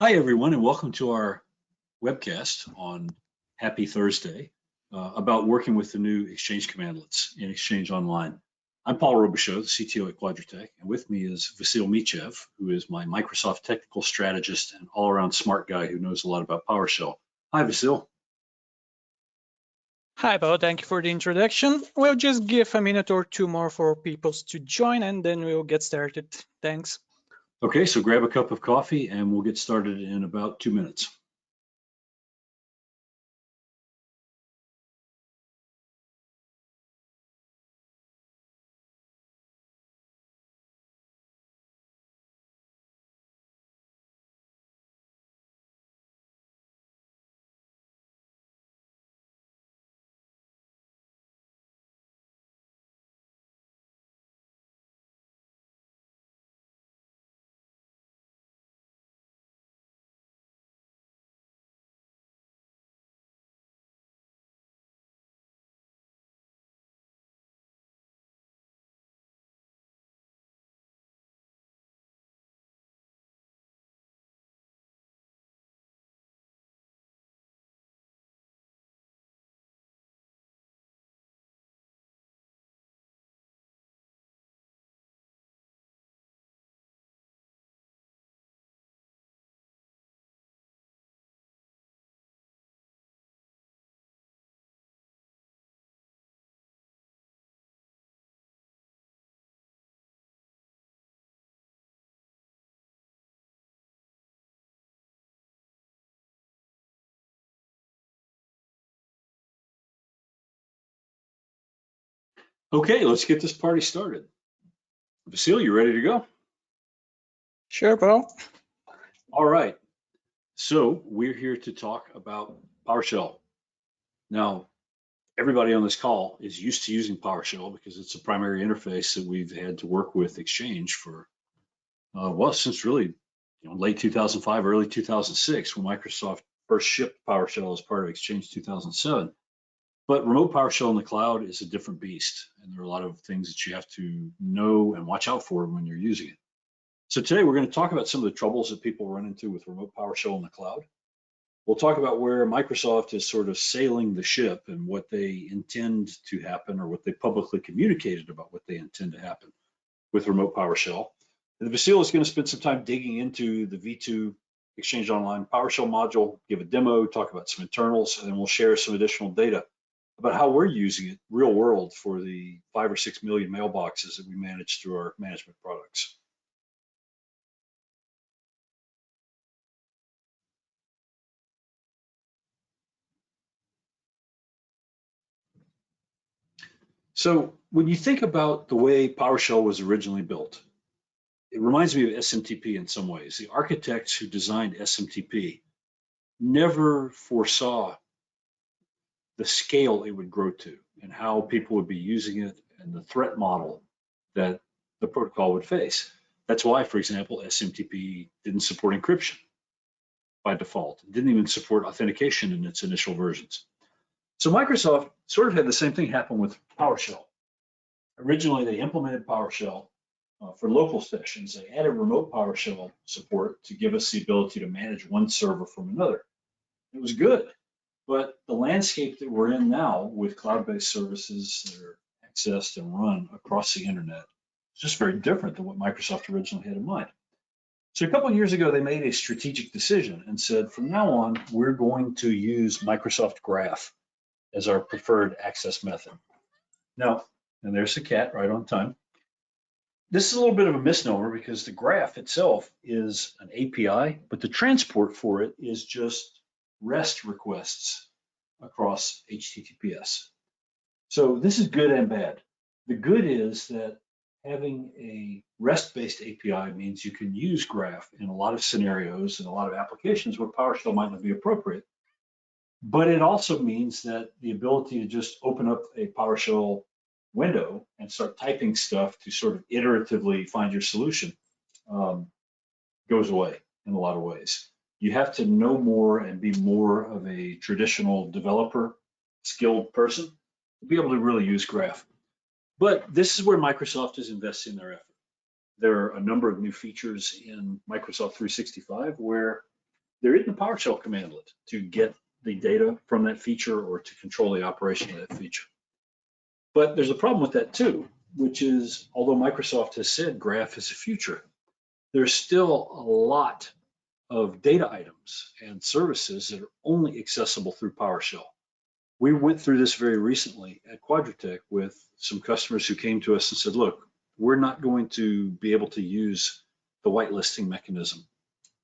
Hi, everyone, and welcome to our webcast on Happy Thursday about working with the new Exchange Cmdlets in Exchange Online. I'm Paul Robichaud, the CTO at Quadratech, and with me is Vasil Michev, who is my Microsoft technical strategist and all-around smart guy who knows a lot about PowerShell. Hi, Vasil. Hi, Paul. Thank you for the introduction. We'll just give a minute or two more for people to join, and then we'll get started. Thanks. Okay, so grab a cup of coffee and we'll get started in about 2 minutes. Okay, let's get this party started. Vasil, you ready to go? Sure, Paul. All right. So we're here to talk about PowerShell. Now, everybody on this call is used to using PowerShell because it's a primary interface that we've had to work with Exchange for, well, since really late 2005, early 2006, when Microsoft first shipped PowerShell as part of Exchange 2007. But remote PowerShell in the cloud is a different beast, and there are a lot of things that you have to know and watch out for when you're using it. So today we're going to talk about some of the troubles that people run into with remote PowerShell in the cloud. We'll talk about where Microsoft is sort of sailing the ship and what they intend to happen, or what they publicly communicated about what they intend to happen with remote PowerShell. And Vasil is going to spend some time digging into the V2 Exchange Online PowerShell module, give a demo, talk about some internals, and then we'll share some additional data about how we're using it real world for the 5 or 6 million mailboxes that we manage through our management products. So when you think about the way PowerShell was originally built, it reminds me of SMTP in some ways. The architects who designed SMTP never foresaw the scale it would grow to and how people would be using it and the threat model that the protocol would face. That's why, for example, SMTP didn't support encryption by default. It didn't even support authentication in its initial versions. So Microsoft sort of had the same thing happen with PowerShell. Originally, they implemented PowerShell for local sessions. They added remote PowerShell support to give us the ability to manage one server from another. It was good, but the landscape that we're in now with cloud-based services that are accessed and run across the internet is just very different than what Microsoft originally had in mind. So a couple of years ago, they made a strategic decision and said, from now on, we're going to use Microsoft Graph as our preferred access method. Now, and there's the cat right on time. This is a little bit of a misnomer because the graph itself is an API, but the transport for it is just REST requests across HTTPS. So this is good and bad. The good is that having a REST-based API means you can use Graph in a lot of scenarios and a lot of applications where PowerShell might not be appropriate. But it also means that the ability to just open up a PowerShell window and start typing stuff to sort of iteratively find your solution goes away in a lot of ways. You have to know more and be more of a traditional developer, skilled person to be able to really use Graph. But this is where Microsoft is investing their effort. There are a number of new features in Microsoft 365 where there isn't a PowerShell commandlet to get the data from that feature or to control the operation of that feature. But there's a problem with that too, which is although Microsoft has said graph is the future, there's still a lot of data items and services that are only accessible through PowerShell. We went through this very recently at Quadratech with some customers who came to us and said, look, we're not going to be able to use the whitelisting mechanism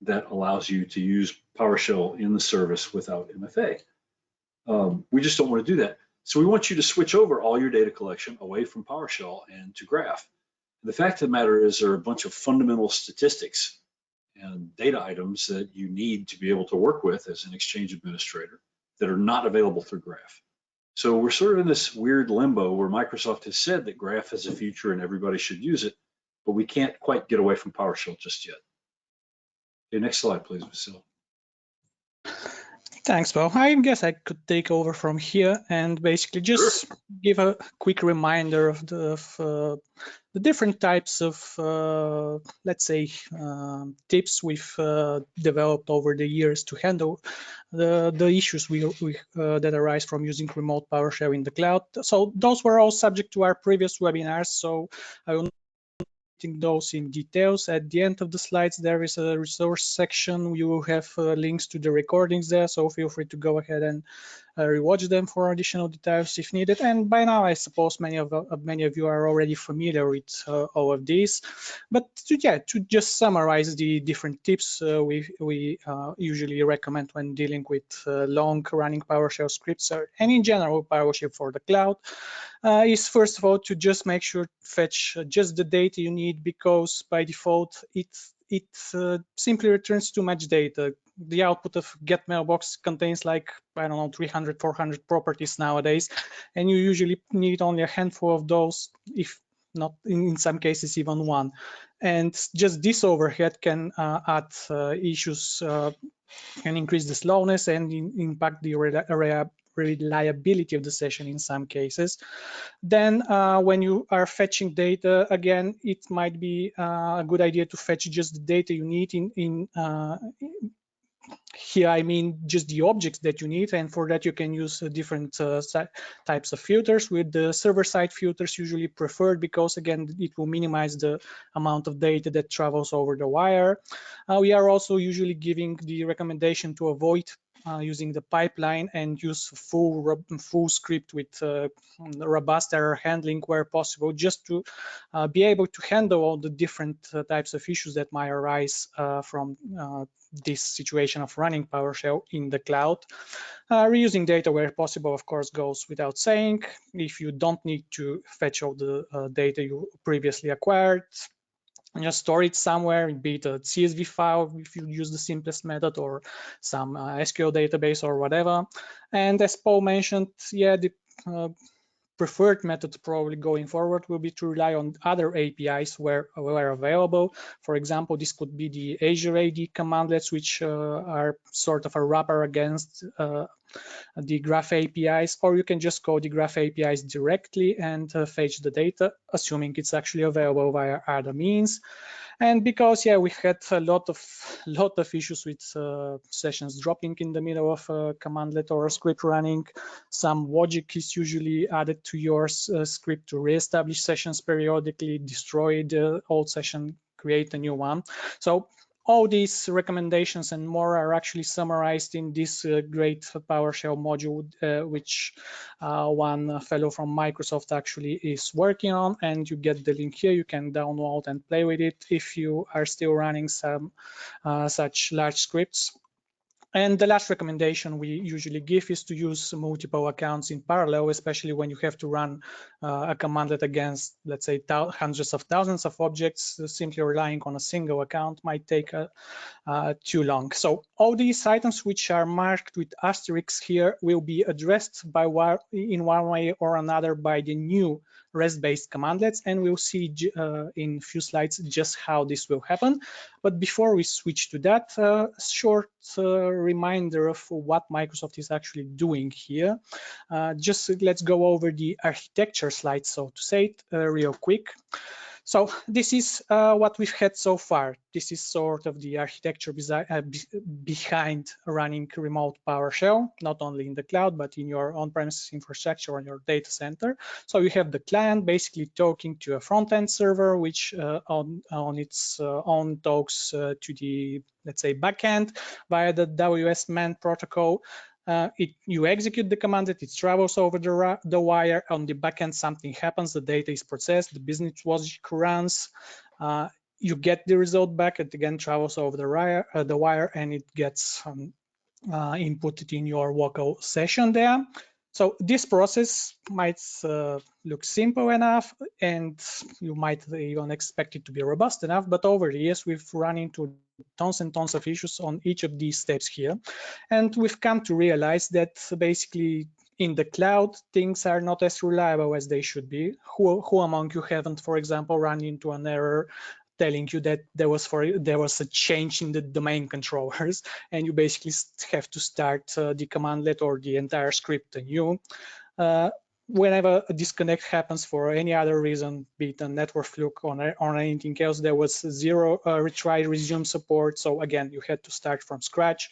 that allows you to use PowerShell in the service without MFA. We just don't want to do that. So we want you to switch over all your data collection away from PowerShell and to Graph. The fact of the matter is there are a bunch of fundamental statistics and data items that you need to be able to work with as an Exchange administrator that are not available through Graph. So we're sort of in this weird limbo where Microsoft has said that Graph is a future and everybody should use it, but we can't quite get away from PowerShell just yet. Okay, next slide, please, Vasil. Thanks, Bo. I guess I could take over from here and basically just give a quick reminder of the different types of, let's say, tips we've developed over the years to handle the issues that arise from using remote PowerShell in the cloud. So those were all subject to our previous webinars, so I will those in details. At the end of the slides, there is a resource section. You will have links to the recordings there, so feel free to go ahead and rewatch them for additional details if needed. And by now, I suppose many of you are already familiar with all of these. But to just summarize the different tips we usually recommend when dealing with long-running PowerShell scripts, and in general PowerShell for the cloud, is first of all to just make sure to fetch just the data you need, because by default it simply returns too much data. The output of get mailbox contains like, I don't know, 300, 400 properties nowadays, and you usually need only a handful of those, if not in some cases even one. And just this overhead can add issues, can increase the slowness and impact the reliability of the session in some cases. Then when you are fetching data, again, it might be a good idea to fetch just the data you need here I mean just the objects that you need, and for that you can use different types of filters, with the server-side filters usually preferred because again it will minimize the amount of data that travels over the wire. We are also usually giving the recommendation to avoid using the pipeline and use full script with robust error handling where possible, just to be able to handle all the different types of issues that might arise from this situation of running PowerShell in the cloud. Reusing data where possible, of course, goes without saying. If you don't need to fetch all the data you previously acquired, just store it somewhere, be it a CSV file if you use the simplest method, or some SQL database or whatever. And as Paul mentioned, yeah, the preferred method probably going forward will be to rely on other APIs where available. For example, this could be the Azure AD commandlets, which are sort of a wrapper against the Graph APIs, or you can just call the Graph APIs directly and fetch the data, assuming it's actually available via other means. And because, yeah, we had a lot of issues with sessions dropping in the middle of a commandlet or a script running, some logic is usually added to your script to reestablish sessions periodically, destroy the old session, create a new one. So all these recommendations and more are actually summarized in this great PowerShell module, which one fellow from Microsoft actually is working on, and you get the link here. You can download and play with it if you are still running some such large scripts. And the last recommendation we usually give is to use multiple accounts in parallel, especially when you have to run a commandlet against, let's say, hundreds of thousands of objects. Simply relying on a single account might take too long. So all these items which are marked with asterisks here will be addressed in one way or another by the new REST-based commandlets, and we'll see in a few slides just how this will happen. But before we switch to that, short reminder of what Microsoft is actually doing here. Just let's go over the architecture slide, so to say it, real quick. So this is what we've had so far. This is sort of the architecture behind running remote PowerShell, not only in the cloud, but in your on-premises infrastructure or your data center. So you have the client basically talking to a front-end server, which on its own talks to the, let's say, backend via the WS-MAN protocol. You execute the command, that it travels over the wire. On the backend, something happens, the data is processed, the business logic runs, you get the result back, it again travels over the wire, and it gets inputted in your local session there. So this process might look simple enough, and you might even expect it to be robust enough, but over the years, we've run into tons and tons of issues on each of these steps here. And we've come to realize that basically in the cloud, things are not as reliable as they should be. Who among you haven't, for example, run into an error telling you that there was a change in the domain controllers, and you basically have to start the commandlet or the entire script anew. Whenever a disconnect happens for any other reason, be it a network fluke or anything else, there was zero retry resume support. So again, you had to start from scratch.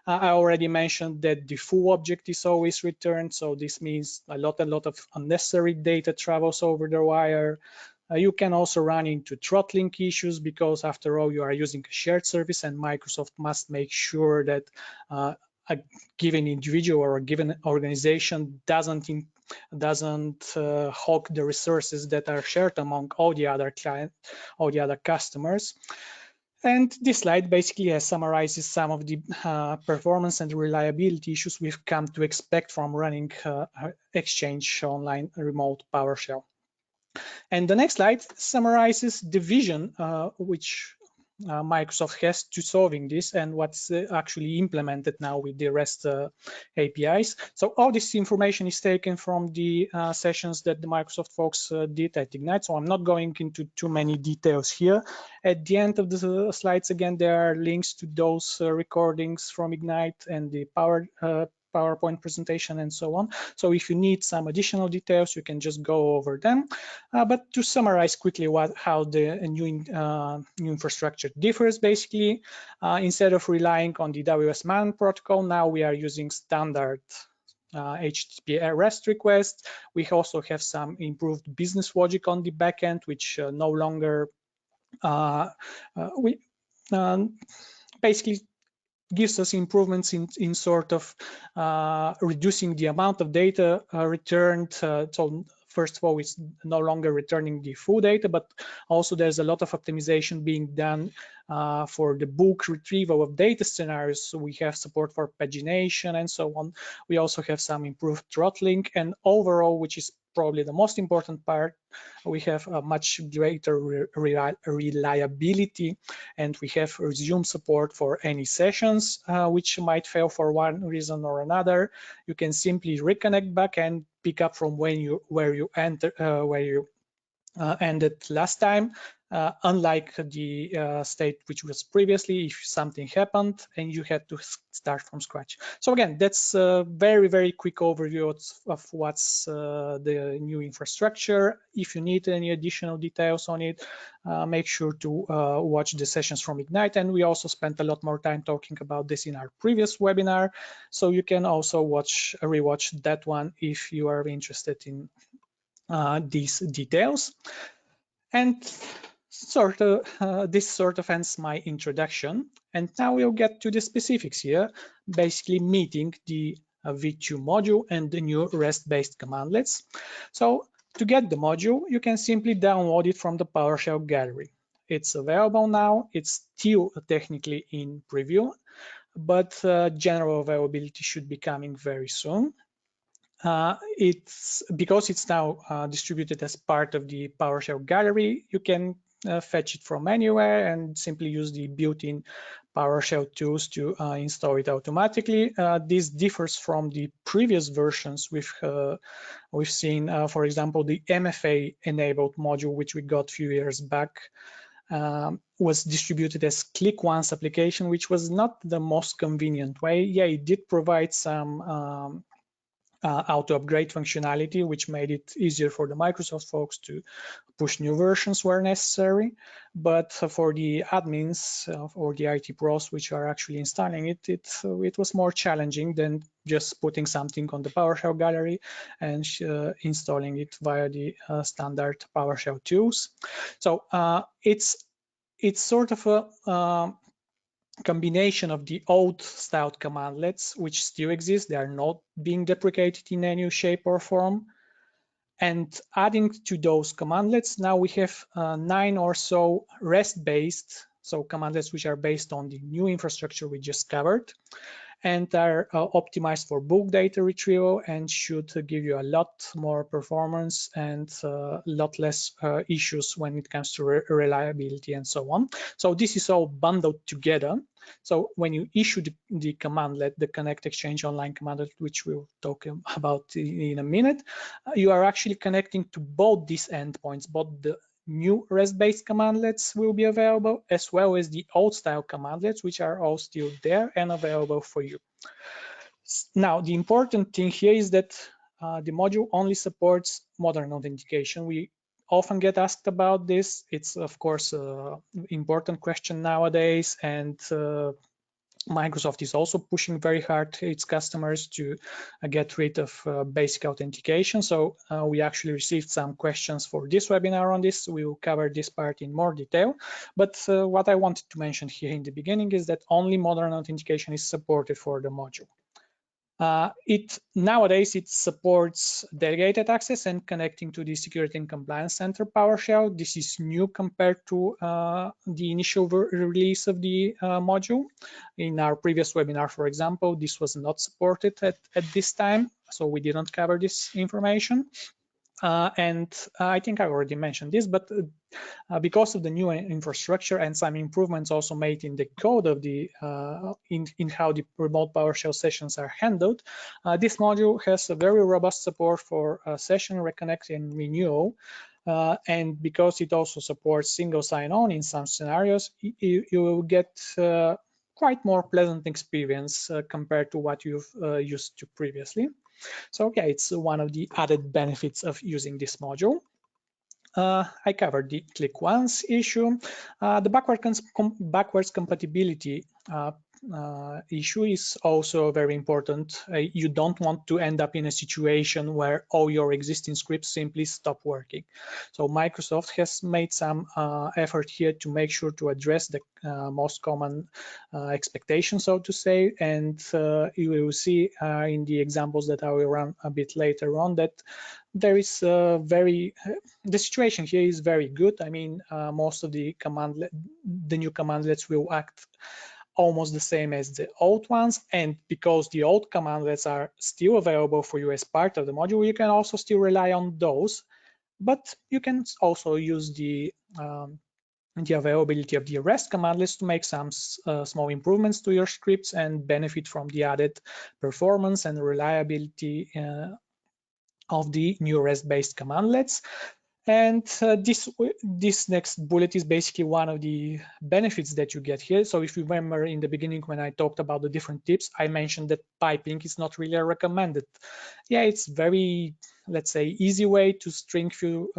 I already mentioned that the full object is always returned. So this means a lot of unnecessary data travels over the wire. You can also run into throttling issues because after all, you are using a shared service, and Microsoft must make sure that a given individual or a given organization doesn't hog the resources that are shared among all the other customers. And this slide basically summarizes some of the performance and reliability issues we've come to expect from running Exchange Online Remote PowerShell. And the next slide summarizes the vision which Microsoft has to solving this and what's actually implemented now with the REST APIs. So all this information is taken from the sessions that the Microsoft folks did at Ignite. So I'm not going into too many details here. At the end of the slides, again, there are links to those recordings from Ignite and the PowerPoint presentation and so on. So if you need some additional details, you can just go over them. But to summarize quickly how the new infrastructure differs, basically, instead of relying on the WS-MAN protocol, now we are using standard HTTP REST requests. We also have some improved business logic on the backend, which no longer basically gives us improvements in sort of reducing the amount of data returned. So first of all, it's no longer returning the full data, but also there's a lot of optimization being done for the bulk retrieval of data scenarios. So we have support for pagination and so on. We also have some improved throttling, and overall, which is probably the most important part, we have a much greater reliability, and we have resume support for any sessions which might fail for one reason or another. You can simply reconnect back and pick up from where you ended last time, unlike the state which was previously, if something happened and you had to start from scratch. So again, that's a very, very quick overview of what's the new infrastructure. If you need any additional details on it, make sure to watch the sessions from Ignite. And we also spent a lot more time talking about this in our previous webinar. So you can also rewatch that one if you are interested in these details. And this sort of ends my introduction. And now we'll get to the specifics here, basically meeting the V2 module and the new REST-based commandlets. So to get the module, you can simply download it from the PowerShell gallery. It's available now. It's still technically in preview, but general availability should be coming very soon. Because it's now distributed as part of the PowerShell gallery, you can fetch it from anywhere and simply use the built-in PowerShell tools to install it automatically. This differs from the previous versions we've seen, for example, the MFA-enabled module, which we got a few years back, was distributed as click once application, which was not the most convenient way. Yeah, it did provide some auto upgrade functionality, which made it easier for the Microsoft folks to push new versions where necessary. But for the admins or the IT pros which are actually installing it, it was more challenging than just putting something on the PowerShell gallery and installing it via the standard PowerShell tools. So it's sort of a combination of the old style commandlets, which still exist. They are not being deprecated in any shape or form. And adding to those commandlets, now we have 9 or so REST-based, so commandlets which are based on the new infrastructure we just covered, and are optimized for bulk data retrieval and should give you a lot more performance and a lot less issues when it comes to reliability and so on. So this is all bundled together. So when you issue the commandlet, the Connect Exchange Online commandlet, which we'll talk about in a minute, you are actually connecting to both these endpoints, both the new REST-based commandlets will be available, as well as the old style commandlets, which are all still there and available for you. Now, the important thing here is that the module only supports modern authentication. We often get asked about this. It's, of course, an important question nowadays, and Microsoft is also pushing very hard its customers to get rid of basic authentication. So we actually received some questions for this webinar on this. We will cover this part in more detail. But what I wanted to mention here in the beginning is that only modern authentication is supported for the module. Nowadays it supports delegated access and connecting to the Security and Compliance Center PowerShell. This is new compared to the initial release of the module. In our previous webinar, for example, this was not supported at this time, so we didn't cover this information. And I think I already mentioned this, but because of the new infrastructure and some improvements also made in the code of the in how the remote PowerShell sessions are handled, this module has a very robust support for session reconnect and renewal. And because it also supports single sign-on in some scenarios, you will get quite more pleasant experience compared to what you've used to previously. So yeah, it's one of the added benefits of using this module. I covered the click once issue. The backwards compatibility issue is also very important. You don't want to end up in a situation where all your existing scripts simply stop working. So Microsoft has made some effort here to make sure to address the most common expectations, so to say, and you will see in the examples that I will run a bit later on that there is the situation here is very good. I mean, most of the new commandlets will act almost the same as the old ones, and because the old commandlets are still available for you as part of the module, you can also still rely on those, but you can also use the availability of the REST commandlets to make some small improvements to your scripts and benefit from the added performance and reliability of the new REST-based commandlets. And this next bullet is basically one of the benefits that you get here. So if you remember in the beginning when I talked about the different tips, I mentioned that piping is not really recommended. Yeah, it's very, let's say, easy way to string few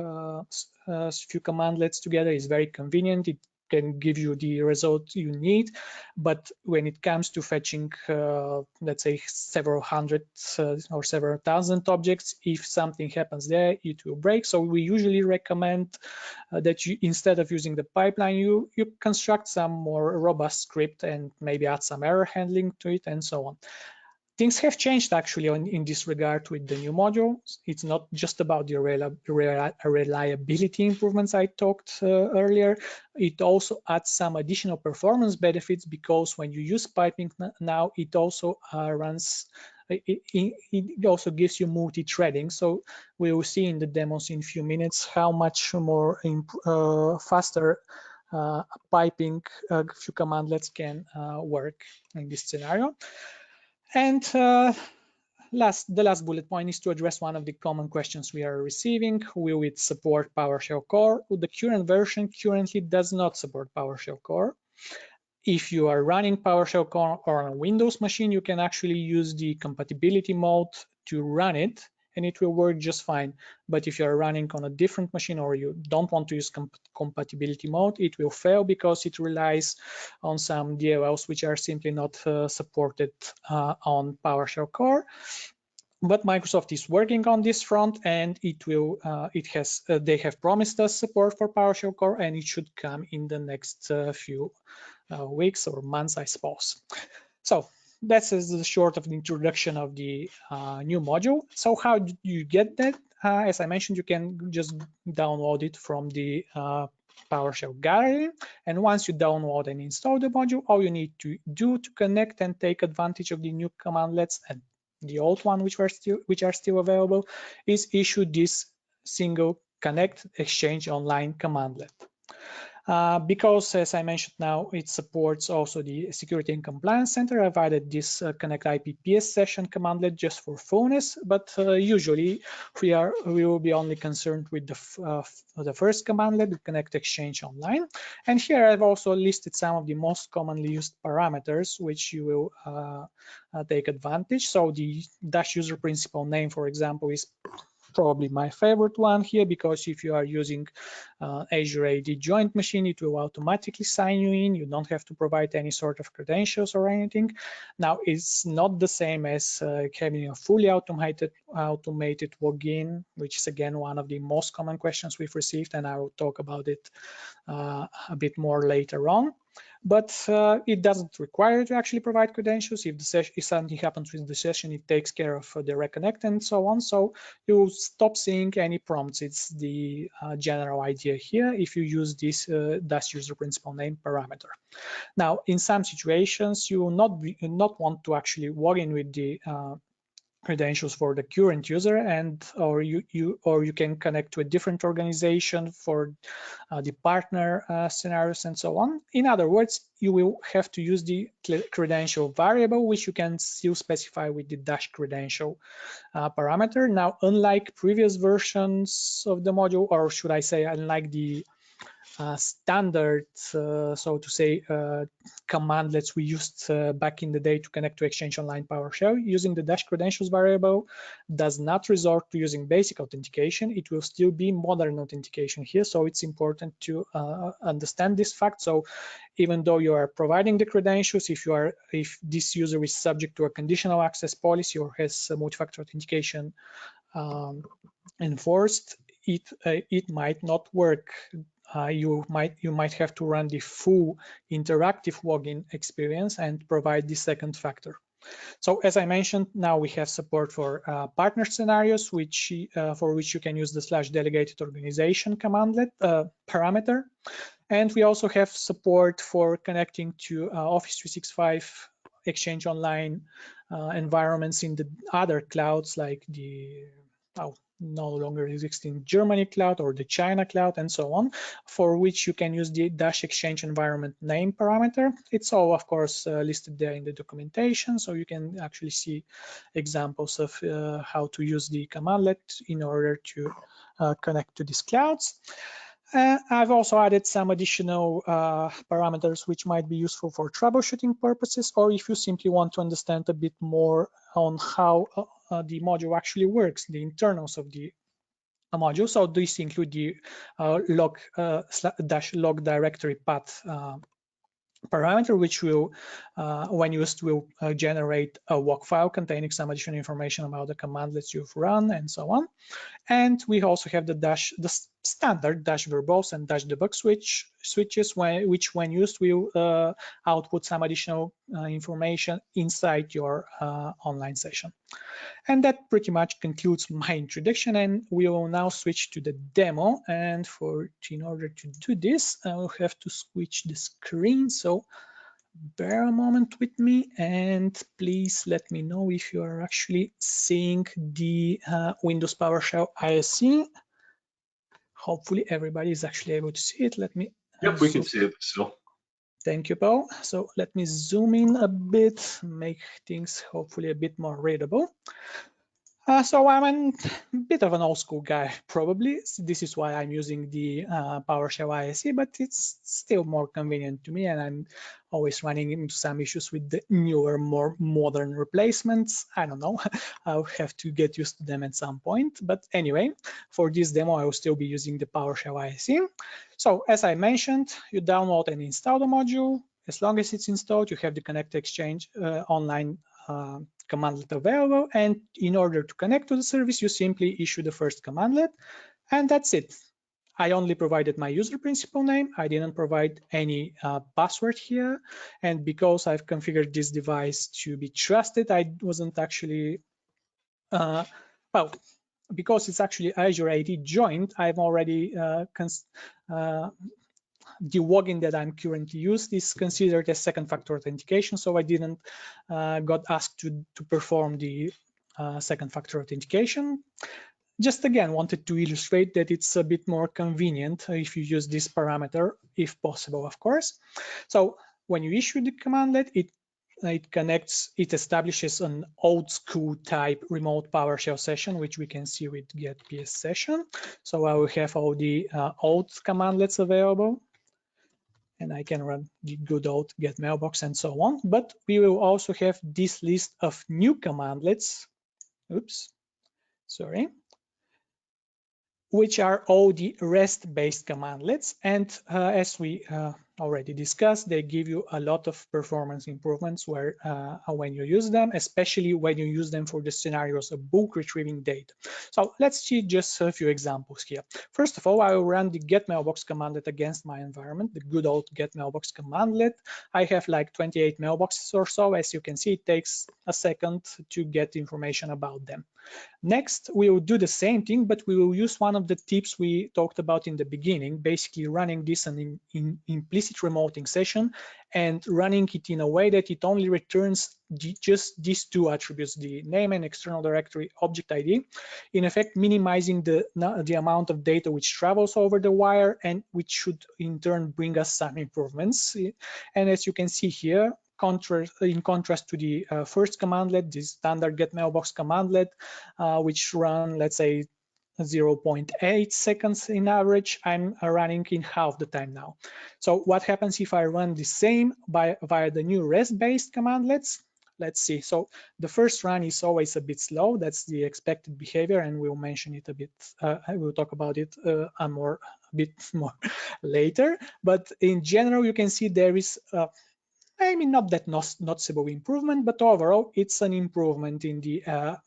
commandlets together. It's very convenient. It can give you the result you need, but when it comes to fetching, let's say, several hundred or several thousand objects, if something happens there, it will break. So we usually recommend that you, instead of using the pipeline, you construct some more robust script and maybe add some error handling to it and so on. Things have changed actually in this regard with the new module. It's not just about the reliability improvements I talked earlier. It also adds some additional performance benefits because when you use piping now, it also it also gives you multi-threading. So we will see in the demos in a few minutes how much more faster piping few commandlets can work in this scenario. And the last bullet point is to address one of the common questions we are receiving. Will it support PowerShell Core? The current version currently does not support PowerShell Core. If you are running PowerShell Core on a Windows machine, you can actually use the compatibility mode to run it, and it will work just fine. But if you're running on a different machine or you don't want to use compatibility mode, it will fail because it relies on some DLLs which are simply not supported on PowerShell core. But Microsoft is working on this front, and they have promised us support for PowerShell core, and it should come in the next few weeks or months, I suppose. So that's the short of the introduction of the new module. So how do you get that? As I mentioned, you can just download it from the PowerShell gallery. And once you download and install the module, all you need to do to connect and take advantage of the new commandlets and the old one, which are still available, is issue this single connect exchange online commandlet. Because, as I mentioned now, it supports also the Security and Compliance Center. I've added this connect IPPS session commandlet just for fullness, but usually we will be only concerned with the first commandlet, the connect exchange online. And here I've also listed some of the most commonly used parameters which you will take advantage. So the dash user principal name, for example, is probably my favorite one here, because if you are using Azure AD joint machine, it will automatically sign you in. You don't have to provide any sort of credentials or anything. Now, it's not the same as having a fully automated login, which is again one of the most common questions we've received, and I will talk about it a bit more later on. But it doesn't require you to actually provide credentials. If something happens with the session, it takes care of the reconnect and so on. So you stop seeing any prompts. It's the general idea here if you use this dash user principal name parameter. Now, in some situations, you will not want to actually log in with the credentials for the current user, or you can connect to a different organization for the partner scenarios and so on. In other words, you will have to use the credential variable, which you can still specify with the dash credential parameter. Now, unlike previous versions of the module, or should I say, unlike the standard, so to say, commandlets we used back in the day to connect to Exchange Online PowerShell, using the dash credentials variable does not resort to using basic authentication. It will still be modern authentication here. So it's important to understand this fact. So even though you are providing the credentials, if this user is subject to a conditional access policy or has multi-factor authentication enforced, it might not work. You might have to run the full interactive login experience and provide the second factor. So as I mentioned, now we have support for partner scenarios, for which you can use the /delegated organization commandlet parameter. And we also have support for connecting to Office 365 Exchange Online environments in the other clouds, like the no longer existing Germany cloud or the China cloud and so on, for which you can use the dash exchange environment name parameter. It's all, of course, listed there in the documentation, so you can actually see examples of how to use the commandlet in order to connect to these clouds. I've also added some additional parameters which might be useful for troubleshooting purposes, or if you simply want to understand a bit more on how the module actually works, the internals of the module. So these include the log directory path parameter, which will, when used, will generate a log file containing some additional information about the commandlets you've run and so on. And we also have the standard dash verbose and dash debug switches, which when used will output some additional information inside your online session. And that pretty much concludes my introduction, and we will now switch to the demo. And in order to do this, I will have to switch the screen. So bear a moment with me, and please let me know if you are actually seeing the Windows PowerShell ISE. Hopefully everybody is actually able to see it. Let me Yep, we can see it still. Thank you, Paul. So let me zoom in a bit, make things hopefully a bit more readable. So I'm a bit of an old school guy, probably. This is why I'm using the PowerShell ISE, but it's still more convenient to me, and I'm always running into some issues with the newer, more modern replacements. I don't know. I'll have to get used to them at some point. But anyway, for this demo, I will still be using the PowerShell ISE. So as I mentioned, you download and install the module. As long as it's installed, you have the Connect Exchange online commandlet available, and in order to connect to the service, you simply issue the first commandlet, and that's it. I only provided my user principal name. I didn't provide any password here, and because I've configured this device to be trusted, I wasn't actually well, because it's actually Azure AD joined, I'm already the login that I'm currently used is considered as second factor authentication, so I didn't got asked to perform the second factor authentication. Just again, wanted to illustrate that it's a bit more convenient if you use this parameter, if possible, of course. So when you issue the commandlet, it connects, it establishes an old school type remote PowerShell session, which we can see with get PS session. So I will have all the old commandlets available, and I can run the good old get mailbox and so on. But we will also have this list of new commandlets. Oops, sorry. Which are all the REST-based commandlets. And as we already discussed, they give you a lot of performance improvements when you use them, especially when you use them for the scenarios of bulk retrieving data. So let's see just a few examples here. First of all, I will run the get mailbox commandlet against my environment, the good old get mailbox commandlet. I have like 28 mailboxes or so. As you can see, it takes a second to get information about them. Next, we will do the same thing, but we will use one of the tips we talked about in the beginning, basically running this in implicit remoting session and running it in a way that it only returns just these two attributes, the name and external directory object ID, in effect minimizing the amount of data which travels over the wire and which should in turn bring us some improvements. And as you can see here, in contrast to the first commandlet, the standard get mailbox commandlet, which run, let's say, 0.8 seconds in average, I'm running in half the time now. So what happens if I run the same via the new REST-based commandlets? Let's see. So the first run is always a bit slow. That's the expected behavior, and we'll mention it a bit. I will talk about it a bit more later. But in general, you can see there is I mean, not that noticeable improvement, but overall, it's an improvement in the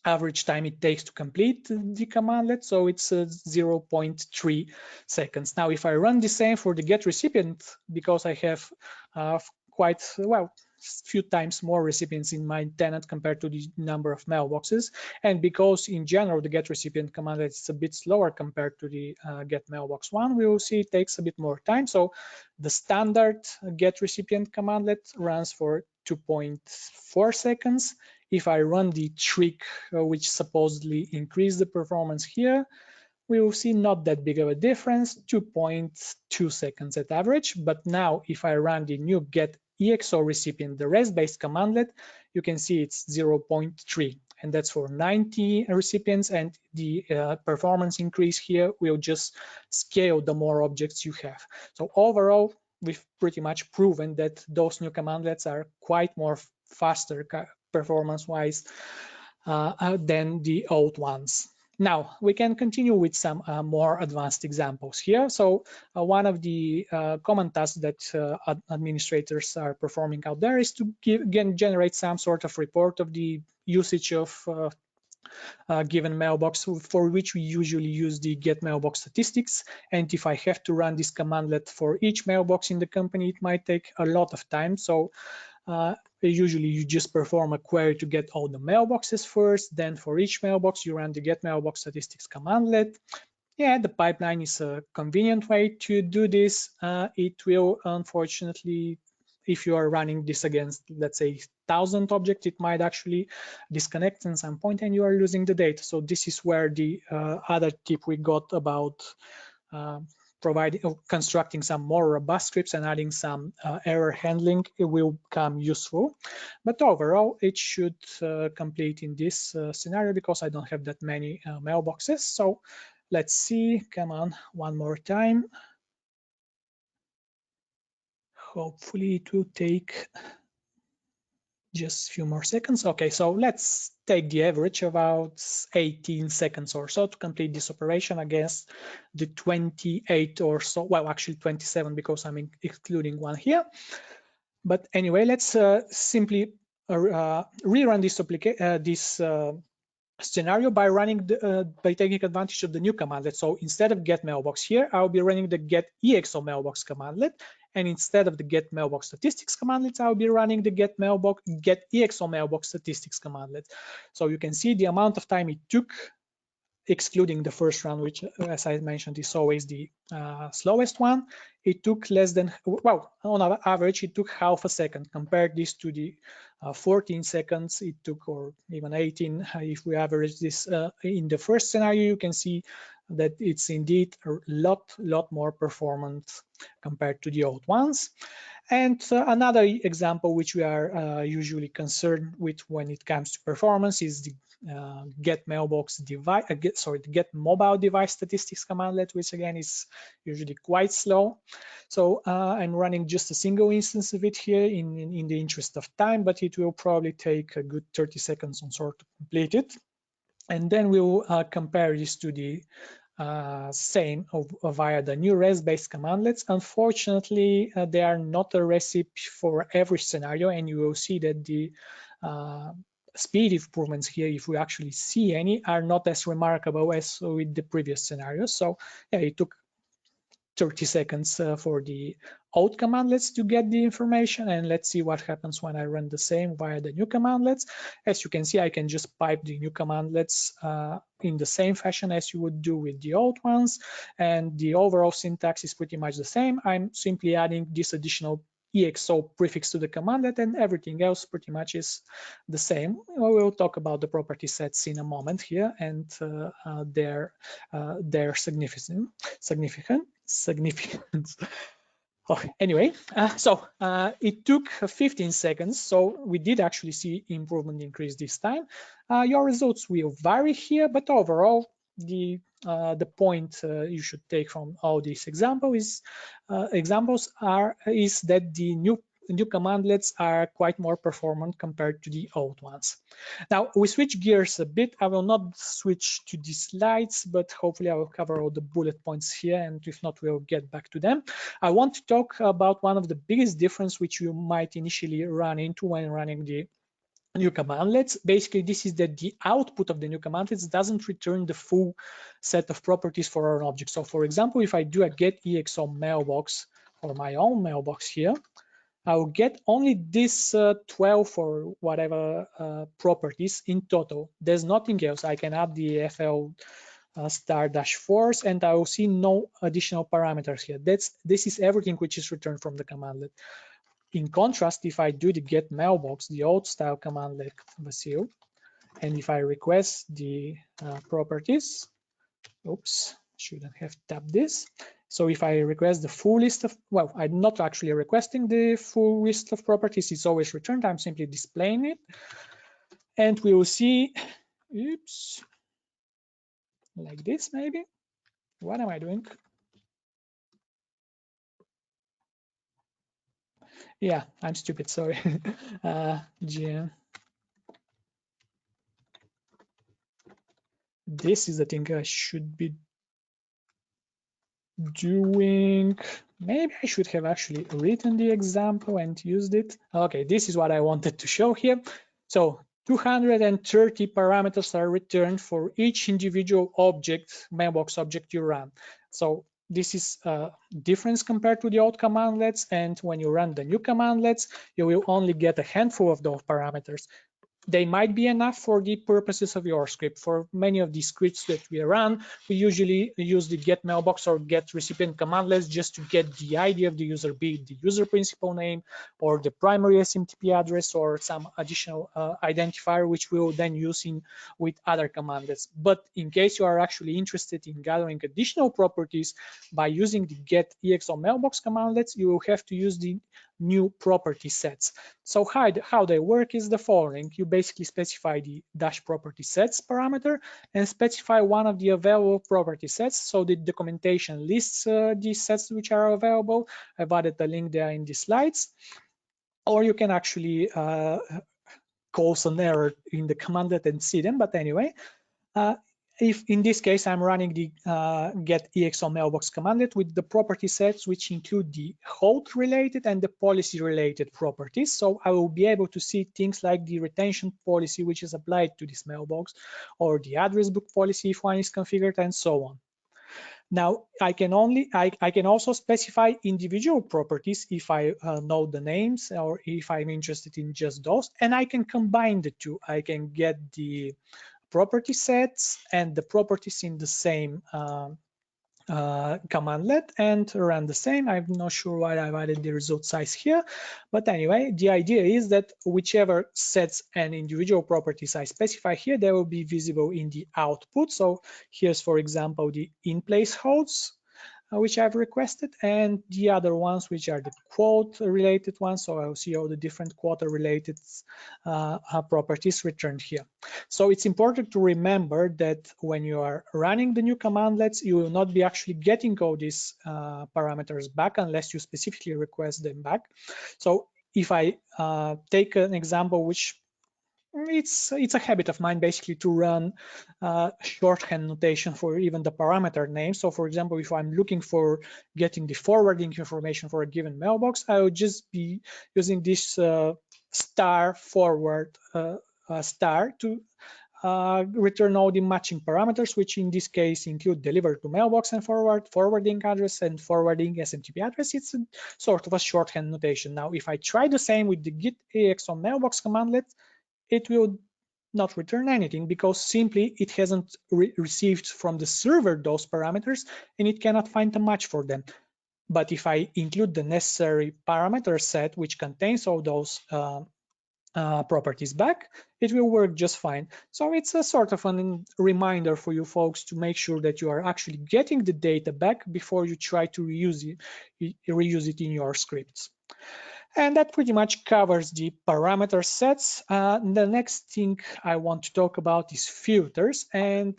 average time it takes to complete the commandlet. So it's 0.3 seconds. Now, if I run the same for the get recipient, because I have quite, well, few times more recipients in my tenant compared to the number of mailboxes, and because in general the get recipient commandlet is a bit slower compared to the get mailbox one, we will see it takes a bit more time. So the standard get recipient commandlet runs for 2.4 seconds. If I run the trick which supposedly increase the performance here, we will see not that big of a difference, 2.2 seconds at average. But now if I run the new get EXO recipient, the REST-based commandlet, you can see it's 0.3, and that's for 90 recipients, and the performance increase here will just scale the more objects you have. So overall, we've pretty much proven that those new commandlets are quite more faster performance-wise than the old ones. Now, we can continue with some more advanced examples here. So one of the common tasks that administrators are performing out there is to generate some sort of report of the usage of given mailbox, for which we usually use the get mailbox statistics. And if I have to run this commandlet for each mailbox in the company, it might take a lot of time. So usually you just perform a query to get all the mailboxes first, then for each mailbox you run the get mailbox statistics commandlet. Yeah, the pipeline is a convenient way to do this. It will, unfortunately, if you are running this against, let's say, 1,000 objects, it might actually disconnect at some point and you are losing the data. So this is where the other tip we got about constructing some more robust scripts and adding some error handling, it will become useful. But overall, it should complete in this scenario because I don't have that many mailboxes. So let's see, come on, one more time. Hopefully it will take just a few more seconds. Okay, so let's take the average about 18 seconds or so to complete this operation against the 28 or so, well, actually 27 because I'm excluding one here. But anyway, let's simply rerun this scenario by by taking advantage of the new commandlet. So instead of get mailbox here, I'll be running the get exo mailbox commandlet, and instead of the get mailbox statistics commandlet, I'll be running the get exo mailbox statistics commandlet. So you can see the amount of time it took, excluding the first run, which, as I mentioned, is always the slowest one. It took less than, well, on average, it took half a second. Compare this to the 14 seconds it took, or even 18. If we average this in the first scenario, you can see that it's indeed a lot more performant compared to the old ones. And another example which we are usually concerned with when it comes to performance is the get mobile device statistics commandlet, which again is usually quite slow. So I'm running just a single instance of it here in the interest of time, but it will probably take a good 30 seconds on sort to complete it. And then we'll compare this to the same via the new res-based commandlets. Unfortunately, they are not a recipe for every scenario, and you will see that the speed improvements here, if we actually see any, are not as remarkable as with the previous scenarios. So yeah, it took 30 seconds for the old commandlets to get the information, and let's see what happens when I run the same via the new commandlets. As you can see, I can just pipe the new commandlets in the same fashion as you would do with the old ones, and the overall syntax is pretty much the same. I'm simply adding this additional EXO prefix to the commandlet, and everything else pretty much is the same. We'll talk about the property sets in a moment here and their significance. Oh, anyway, so it took 15 seconds, so we did actually see improvement increase this time. Your results will vary here, but overall, the point you should take from all these examples is that the new commandlets are quite more performant compared to the old ones. Now we switch gears a bit. I will not switch to the slides, but hopefully I will cover all the bullet points here, and if not, we'll get back to them. I want to talk about one of the biggest difference which you might initially run into when running the new commandlets. Basically, this is that the output of the new commandlets doesn't return the full set of properties for an object. So for example, if I do a get exo mailbox or my own mailbox here, I will get only this 12 or whatever properties in total. There's nothing else. I can add the FL *-4s, and I will see no additional parameters here. This is everything which is returned from the commandlet. In contrast, if I do the get mailbox, the old style commandlet Vasil, and if I request the properties, oops, shouldn't have tapped this. So if I request the full list of, well, I'm not actually requesting the full list of properties, it's always returned. I'm simply displaying it. And we will see, oops, like this maybe. What am I doing? Yeah, I'm stupid, sorry. GM. This is the thing I should be doing. Maybe I should have actually written the example and used it. Okay, this is what I wanted to show here. So 230 parameters are returned for each individual object, mailbox object you run. So this is a difference compared to the old commandlets, and when you run the new commandlets, you will only get a handful of those parameters. they might be enough for the purposes of your script. For many of these scripts that we run, we usually use the get mailbox or get recipient commandlets just to get the ID of the user, be it the user principal name or the primary SMTP address or some additional identifier, which we will then use with other commandlets. But in case you are actually interested in gathering additional properties by using the get EXO mailbox commandlets, you will have to use the new property sets. So how they work is the following. You basically specify the dash property sets parameter and specify one of the available property sets. So the documentation lists these sets which are available. I've added a link there in the slides. Or you can actually cause an error in the commandlet and see them. But anyway, if in this case I'm running the get EXO mailbox commandlet with the property sets which include the host related and the policy related properties, so I will be able to see things like the retention policy which is applied to this mailbox, or the address book policy if one is configured, and so on. Now I can also specify individual properties if I know the names or if I'm interested in just those, and I can combine the two. I can get the property sets and the properties in the same commandlet and run the same. I'm not sure why I've added the result size here, but anyway, the idea is that whichever sets and individual properties I specify here, they will be visible in the output. So here's, for example, the in-place hosts, which I've requested, and the other ones which are the quote related ones. So I'll see all the different quota related properties returned here. So it's important to remember that when you are running the new commandlets, you will not be actually getting all these parameters back unless you specifically request them back. So if I take an example which it's a habit of mine basically to run shorthand notation for even the parameter name. So for example, if I'm looking for getting the forwarding information for a given mailbox, I would just be using this star forward star to return all the matching parameters, which in this case include delivered to mailbox and forwarding address and forwarding SMTP address. It's a sort of a shorthand notation. Now, if I try the same with the get EXO mailbox commandlet, it will not return anything because simply it hasn't received from the server those parameters and it cannot find a match for them. But if I include the necessary parameter set which contains all those properties back, it will work just fine. So it's a sort of a reminder for you folks to make sure that you are actually getting the data back before you try to reuse it in your scripts. And that pretty much covers the parameter sets. The next thing I want to talk about is filters. And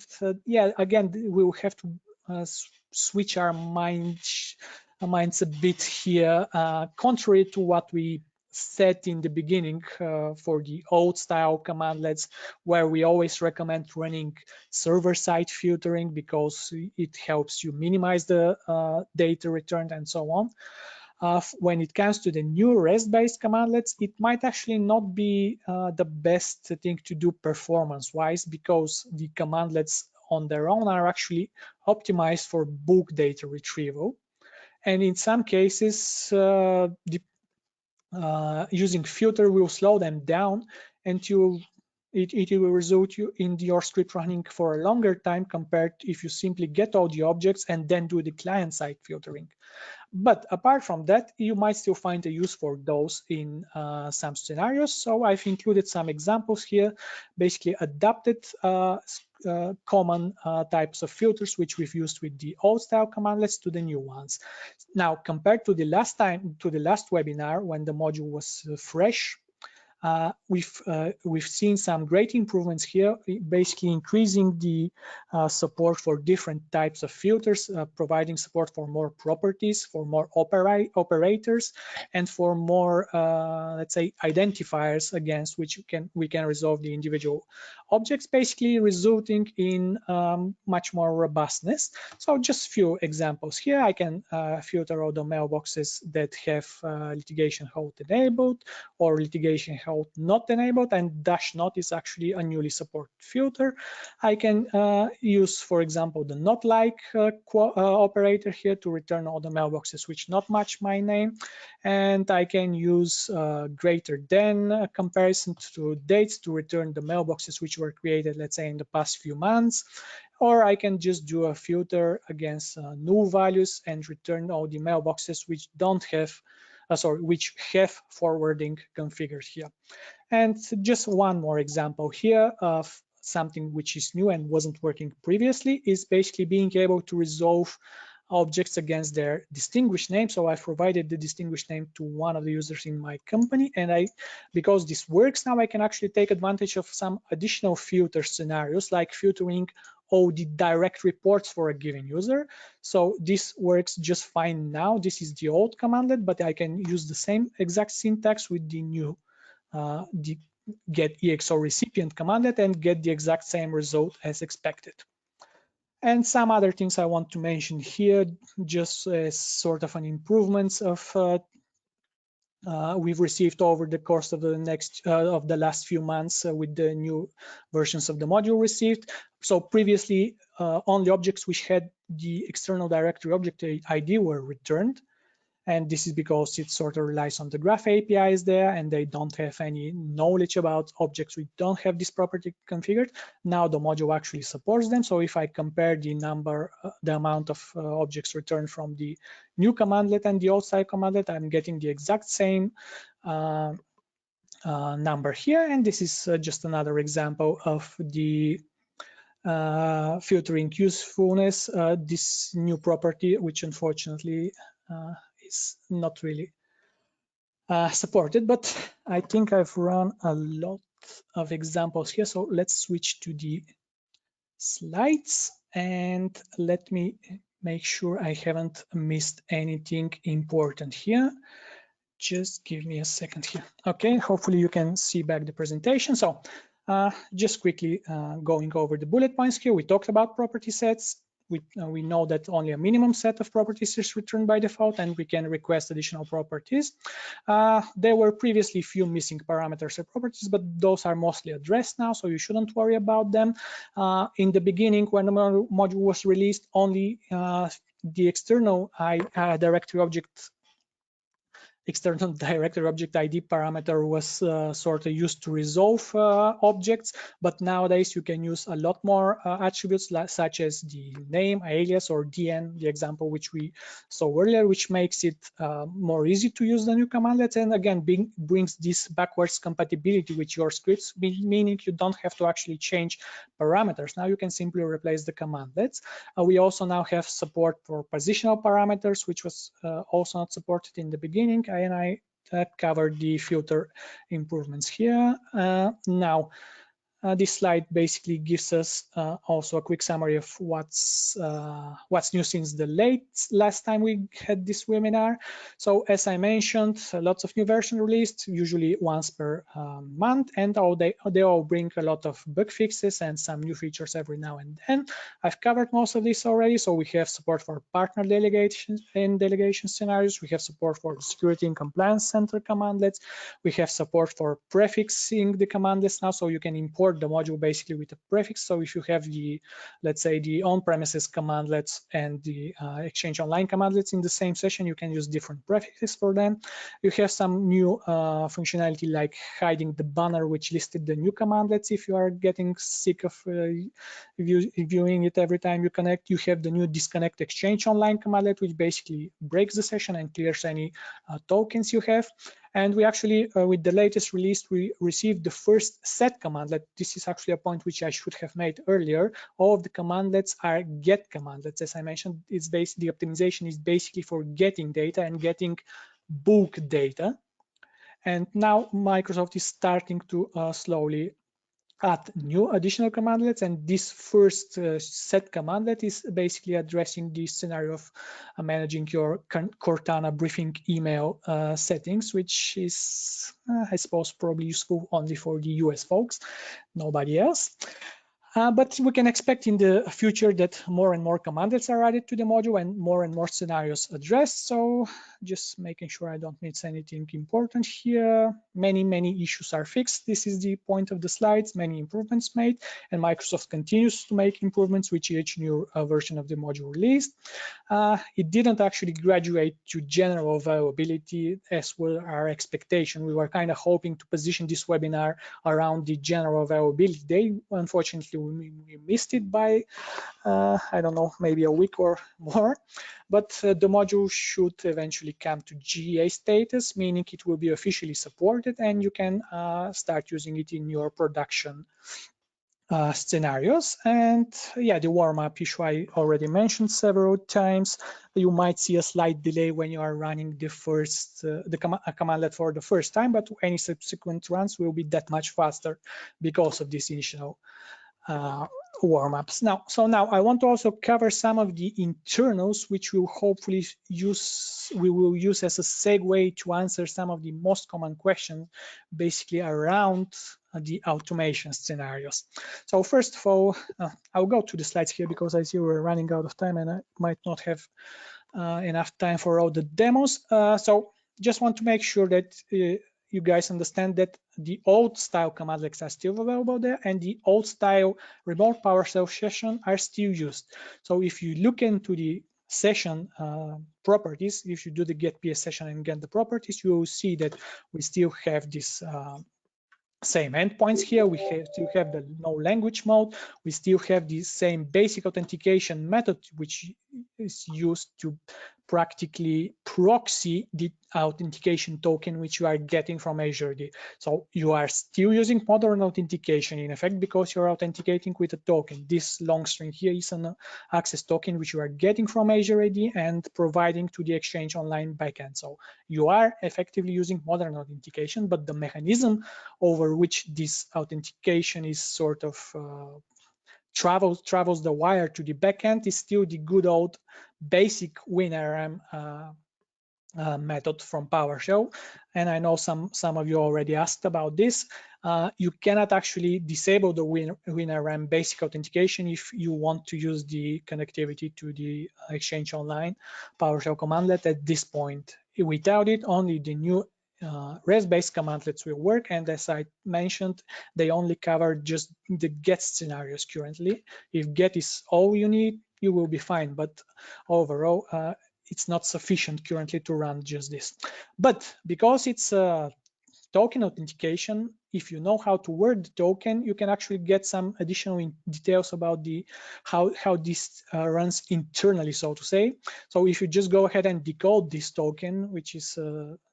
yeah, again, we will have to switch our minds a bit here, contrary to what we said in the beginning for the old style commandlets, where we always recommend running server-side filtering because it helps you minimize the data returned and so on. When it comes to the new REST-based commandlets, it might actually not be the best thing to do performance-wise because the commandlets on their own are actually optimized for bulk data retrieval. And in some cases, using filter will slow them down and it will result in your script running for a longer time compared to if you simply get all the objects and then do the client-side filtering. But apart from that, you might still find a use for those in some scenarios. So I've included some examples here, basically adapted common types of filters which we've used with the old style commandlets to the new ones. Now, compared to the last webinar when the module was fresh, we've seen some great improvements here, basically increasing the support for different types of filters, providing support for more properties, for more operators, and for more, let's say, identifiers against which we can resolve the individual objects, basically resulting in much more robustness. So just few examples here. I can filter all the mailboxes that have litigation hold enabled or litigation hold not enabled, and -not is actually a newly supported filter. I can use, for example, the not like operator here to return all the mailboxes which not match my name, and I can use greater than comparison to dates to return the mailboxes which were created, let's say, in the past few months. Or I can just do a filter against null values and return all the mailboxes which don't have, which have forwarding configured here. And just one more example here of something which is new and wasn't working previously is basically being able to resolve objects against their distinguished name. So I've provided the distinguished name to one of the users in my company, and because this works now, I can actually take advantage of some additional filter scenarios, like filtering all the direct reports for a given user. So this works just fine now. This is the old commandlet, but I can use the same exact syntax with the new the get EXO recipient commandlet and get the exact same result as expected. And some other things I want to mention here, just as sort of an improvements of we've received over the course of the last few months with the new versions of the module received. So previously, only objects which had the external directory object ID were returned. And this is because it sort of relies on the graph APIs there, and they don't have any knowledge about objects which don't have this property configured. Now the module actually supports them. So if I compare the amount of objects returned from the new commandlet and the old style commandlet, I'm getting the exact same number here. And this is just another example of the filtering usefulness, this new property, which unfortunately is not really supported, but I think I've run a lot of examples here. So let's switch to the slides and let me make sure I haven't missed anything important here. Just give me a second here. Okay, hopefully you can see back the presentation. So just quickly going over the bullet points here. We talked about property sets. We know that only a minimum set of properties is returned by default, and we can request additional properties. There were previously few missing parameters or properties, but those are mostly addressed now, so you shouldn't worry about them. In the beginning, when the module was released, only the external directory object ID parameter was sort of used to resolve objects, but nowadays you can use a lot more attributes such as the name, alias, or DN, the example which we saw earlier, which makes it more easy to use the new commandlets, and again brings this backwards compatibility with your scripts, meaning you don't have to actually change parameters. Now you can simply replace the commandlets. We also now have support for positional parameters, which was also not supported in the beginning, and I covered the filter improvements here. Now, this slide basically gives us also a quick summary of what's new since the last time we had this webinar. So as I mentioned, lots of new versions released, usually once per month, and they all bring a lot of bug fixes and some new features every now and then. I've covered most of this already. So we have support for partner delegations and delegation scenarios. We have support for the security and compliance center commandlets. We have support for prefixing the commandlets now, so you can import the module basically with a prefix. So if you have the, let's say, the on-premises commandlets and the Exchange Online commandlets in the same session, you can use different prefixes for them. You have some new functionality like hiding the banner which listed the new commandlets if you are getting sick of viewing it every time you connect. You have the new disconnect Exchange Online commandlet, which basically breaks the session and clears any tokens you have. And we actually, with the latest release, we received the first set commandlet. This is actually a point which I should have made earlier. All of the commandlets are get commandlets. As I mentioned, it's basically, the optimization is basically for getting data and getting bulk data. And now Microsoft is starting to slowly add new additional commandlets, and this first set commandlet is basically addressing the scenario of managing your Cortana briefing email settings, which is, I suppose, probably useful only for the US folks, nobody else. But we can expect in the future that more and more commandlets are added to the module and more scenarios addressed. So just making sure I don't miss anything important here. Many issues are fixed. This is the point of the slides, many improvements made, and Microsoft continues to make improvements with each new version of the module released. It didn't actually graduate to general availability as were our expectation. We were kind of hoping to position this webinar around the general availability day. Unfortunately, we missed it by, I don't know, maybe a week or more. But the module should eventually come to GA status, meaning it will be officially supported and you can start using it in your production scenarios. And yeah, the warm-up issue I already mentioned several times. You might see a slight delay when you are running the first commandlet for the first time, but any subsequent runs will be that much faster because of this initial warm-ups. Now I want to also cover some of the internals, which we'll hopefully we will use as a segue to answer some of the most common questions basically around the automation scenarios. So first of all, I'll go to the slides here because I see we're running out of time and I might not have enough time for all the demos. So just want to make sure that you guys understand that the old style commandlets are still available there and the old style remote PowerShell session are still used. So if you look into the session properties, if you do the get PS session and get the properties, you will see that we still have this same endpoints here. We still have the no language mode. We still have the same basic authentication method, which is used to practically proxy the authentication token which you are getting from Azure AD. So you are still using modern authentication in effect because you're authenticating with a token. This long string here is an access token which you are getting from Azure AD and providing to the Exchange Online backend. So you are effectively using modern authentication, but the mechanism over which this authentication is sort of travels the wire to the backend is still the good old basic WinRM method from PowerShell. And I know some of you already asked about this. You cannot actually disable the WinRM basic authentication if you want to use the connectivity to the Exchange Online PowerShell commandlet at this point. Without it, only the new REST-based commandlets will work, and as I mentioned, they only cover just the get scenarios currently. If get is all you need, you will be fine, but overall, it's not sufficient currently to run just this. But because it's a token authentication, if you know how to word the token, you can actually get some additional details about the how this runs internally, so to say. So if you just go ahead and decode this token, which is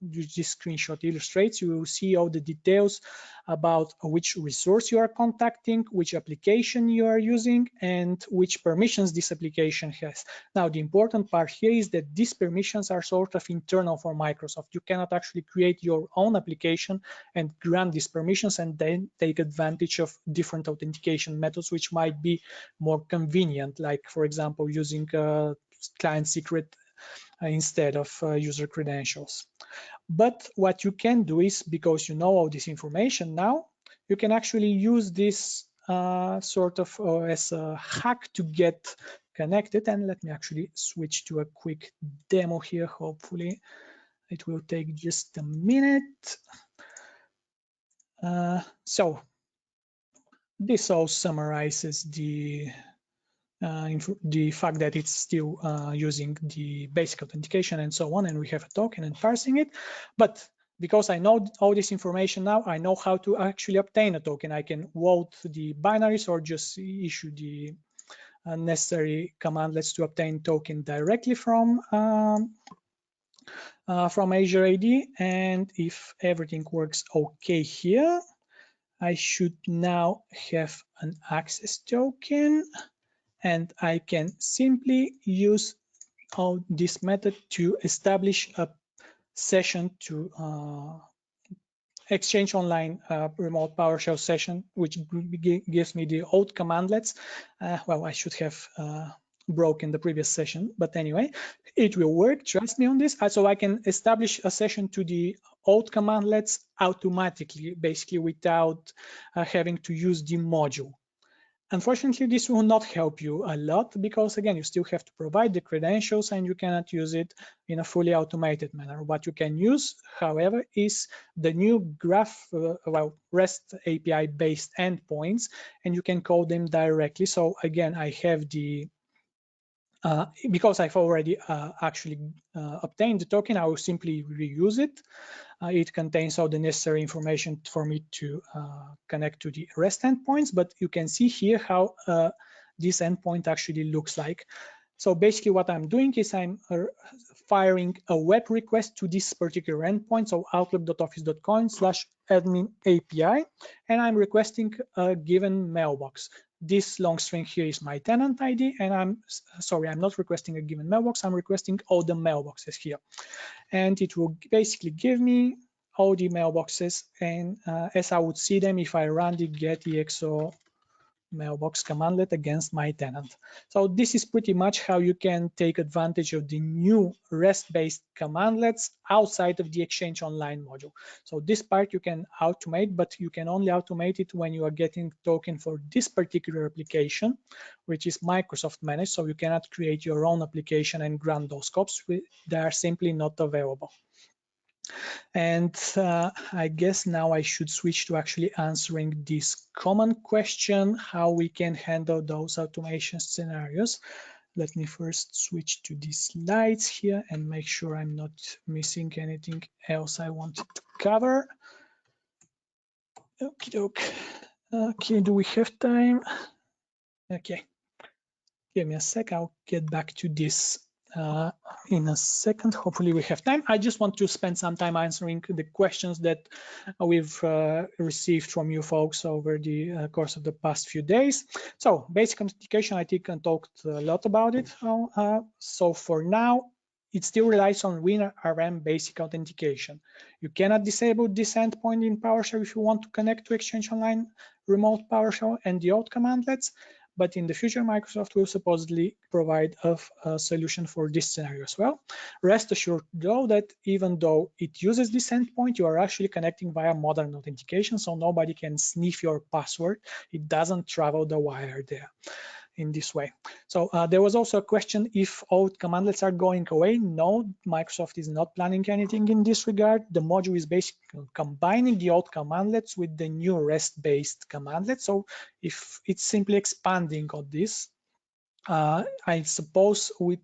this screenshot illustrates, you will see all the details about which resource you are contacting, which application you are using, and which permissions this application has. Now, the important part here is that these permissions are sort of internal for Microsoft. You cannot actually create your own application and grant these permissions and then take advantage of different authentication methods, which might be more convenient, like, for example, using client secret instead of user credentials. But what you can do is, because you know all this information now, you can actually use this sort of as a hack to get connected. And let me actually switch to a quick demo here. Hopefully it will take just a minute. So this all summarizes the fact that it's still using the basic authentication and so on, and we have a token and parsing it. But because I know all this information now, I know how to actually obtain a token. I can vote the binaries or just issue the necessary commandlets to obtain token directly from Azure AD. And if everything works okay here, I should now have an access token, and I can simply use this method to establish a session to Exchange Online remote PowerShell session, which gives me the old commandlets. Well, I should have broken the previous session, but anyway, it will work. Trust me on this. So I can establish a session to the old commandlets automatically, basically without having to use the module. Unfortunately, this will not help you a lot because, again, you still have to provide the credentials and you cannot use it in a fully automated manner. What you can use, however, is the new graph, REST API-based endpoints, and you can call them directly. So again, I have the because I've already actually obtained the token, I will simply reuse it. It contains all the necessary information for me to connect to the REST endpoints, but you can see here how this endpoint actually looks like. So basically what I'm doing is I'm firing a web request to this particular endpoint, so outlook.office.com/admin API, and I'm requesting a given mailbox. This long string here is my tenant ID, and I'm not requesting a given mailbox, I'm requesting all the mailboxes here. And it will basically give me all the mailboxes, and as I would see them if I run the get-exo mailbox commandlet against my tenant. So this is pretty much how you can take advantage of the new REST-based commandlets outside of the Exchange Online module. So this part you can automate, but you can only automate it when you are getting token for this particular application, which is Microsoft managed. So you cannot create your own application and grant those scopes. They are simply not available. And I guess now I should switch to actually answering this common question, how we can handle those automation scenarios. Let me first switch to the slides here and make sure I'm not missing anything else I wanted to cover. Okay, do we have time? Okay, give me a sec, I'll get back to this in a second. Hopefully we have time. I just want to spend some time answering the questions that we've received from you folks over the course of the past few days. So basic authentication, I think I talked a lot about it. So for now, it still relies on WinRM basic authentication. You cannot disable this endpoint in PowerShell if you want to connect to Exchange Online remote PowerShell and the old commandlets. But in the future, Microsoft will supposedly provide a solution for this scenario as well. Rest assured, though, that even though it uses this endpoint, you are actually connecting via modern authentication, so nobody can sniff your password. It doesn't travel the wire there in this way. So there was also a question if old commandlets are going away. No, Microsoft is not planning anything in this regard. The module is basically combining the old commandlets with the new REST-based commandlets. So if it's simply expanding on this, I suppose with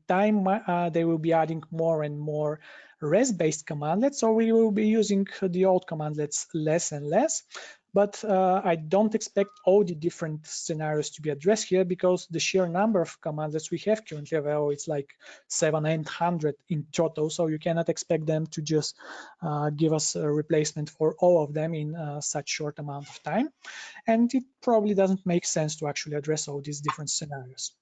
time they will be adding more and more REST-based commandlets, so we will be using the old commandlets less and less. But I don't expect all the different scenarios to be addressed here because the sheer number of commandlets we have currently available, it's like 700-800 in total. So you cannot expect them to just give us a replacement for all of them in such short amount of time. And it probably doesn't make sense to actually address all these different scenarios.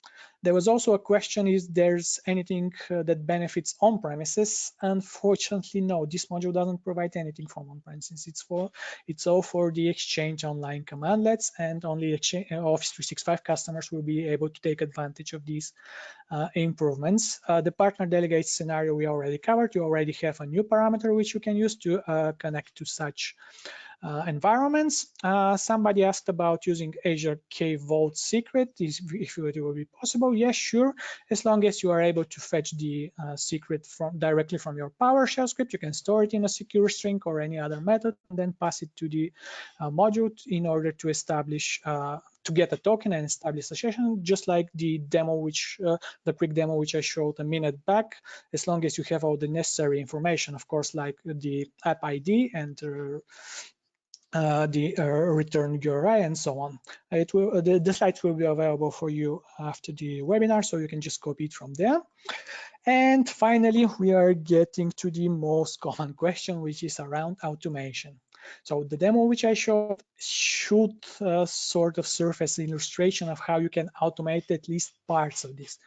There was also a question, is there's anything that benefits on-premises? Unfortunately, no, this module doesn't provide anything from on-premises. It's all for the Exchange Online commandlets, and only Office 365 customers will be able to take advantage of these improvements. The partner delegate scenario we already covered. You already have a new parameter which you can use to connect to such environments. Somebody asked about using Azure Key Vault secret, if it will be possible. Yes, sure. As long as you are able to fetch the secret directly from your PowerShell script, you can store it in a secure string or any other method, and then pass it to the module in order to establish to get a token and establish a session, just like the demo, the quick demo which I showed a minute back. As long as you have all the necessary information, of course, like the app ID and the return URI and so on. The slides will be available for you after the webinar, so you can just copy it from there. And finally, we are getting to the most common question, which is around automation. So the demo which I showed should sort of serve as an illustration of how you can automate at least parts of this.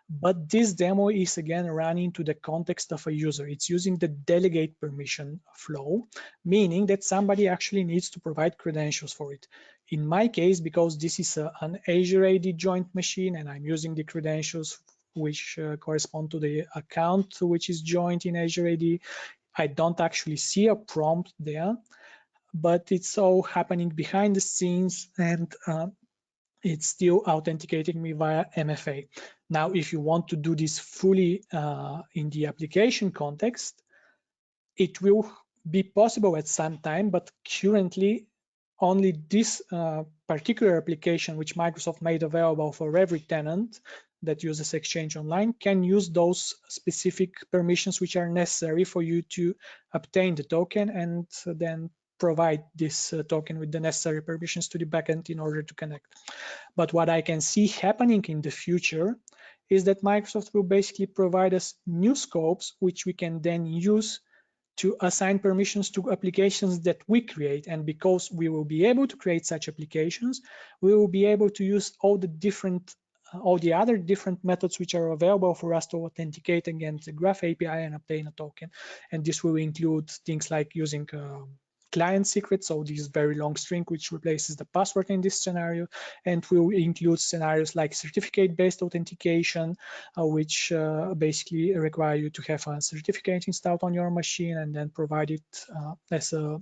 But this demo is again running into the context of a user. It's using the delegate permission flow, meaning that somebody actually needs to provide credentials for it. In my case, because this is an Azure AD joint machine and I'm using the credentials which correspond to the account which is joined in Azure AD, I don't actually see a prompt there, but it's all happening behind the scenes, and it's still authenticating me via MFA. Now, if you want to do this fully in the application context, it will be possible at some time, but currently only this particular application, which Microsoft made available for every tenant that uses Exchange Online, can use those specific permissions which are necessary for you to obtain the token and then provide this token with the necessary permissions to the backend in order to connect. But what I can see happening in the future is that Microsoft will basically provide us new scopes, which we can then use to assign permissions to applications that we create. And because we will be able to create such applications, we will be able to use all the other different methods which are available for us to authenticate against the Graph API and obtain a token. And this will include things like using client secret, so this very long string which replaces the password in this scenario, and will include scenarios like certificate-based authentication, which basically require you to have a certificate installed on your machine and then provide it as a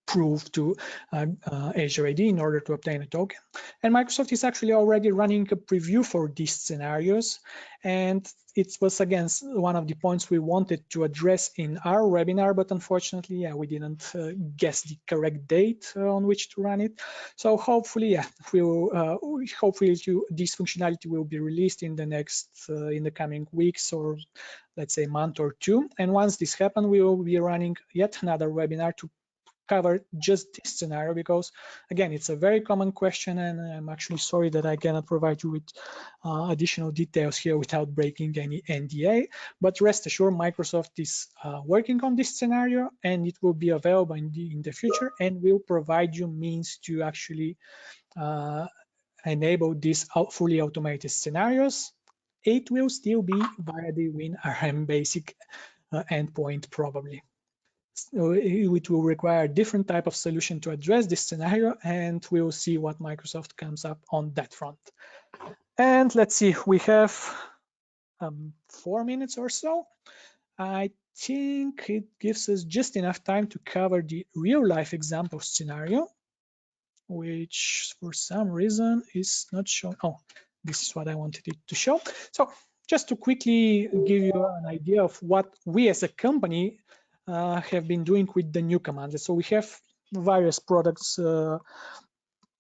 proof to Azure AD in order to obtain a token. And Microsoft is actually already running a preview for these scenarios, and it was again one of the points we wanted to address in our webinar, but unfortunately, we didn't guess the correct date on which to run it. So hopefully, hopefully this functionality will be released in the coming weeks, or let's say month or two. And once this happens, we will be running yet another webinar to cover just this scenario, because again, it's a very common question, and I'm actually sorry that I cannot provide you with additional details here without breaking any NDA. But rest assured, Microsoft is working on this scenario, and it will be available in the future, and will provide you means to actually enable these fully automated scenarios. It will still be via the WinRM basic endpoint probably. So it will require a different type of solution to address this scenario, and we will see what Microsoft comes up on that front. And let's see, we have 4 minutes or so. I think it gives us just enough time to cover the real life example scenario, which for some reason is not shown. Oh, this is what I wanted it to show. So just to quickly give you an idea of what we as a company have been doing with the new command. So we have various products